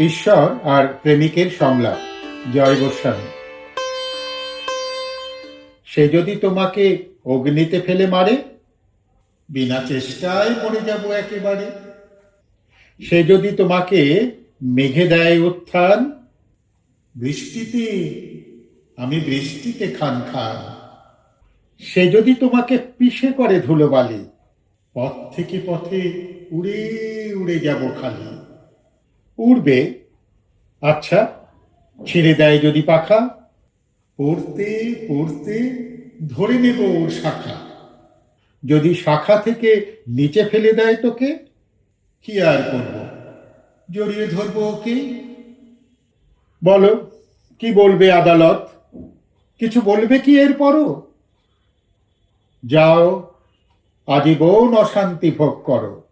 ঈশ্বর আর প্রেমিকের সংলাপ। জয় গোস্বামী। সে যদি তোমাকে অগ্নিতে ফেলে মারে, বিনা চেষ্টায় মরে যাব একেবারে। সে যদি তোমাকে মেঘে দেয় উত্থান, বৃষ্টিতে আমি বৃষ্টিতে খান খান। সে যদি তোমাকে পিষে করে ধুলোবালি, পথ থেকে পথে উড়ে উড়ে যাব খালি। উড়বে, আচ্ছা, ছিঁড়ে দেয় যদি পাখা, পড়তে পড়তে ধরে নেব ওর শাখা। যদি শাখা থেকে নিচে ফেলে দেয় তোকে, কি আর করব, জড়িয়ে ধরবো ওকে। বলো, কি বলবে আদালত? কিছু বলবে কি এরপরও? যাও, আজীবন অশান্তি ভোগ করো।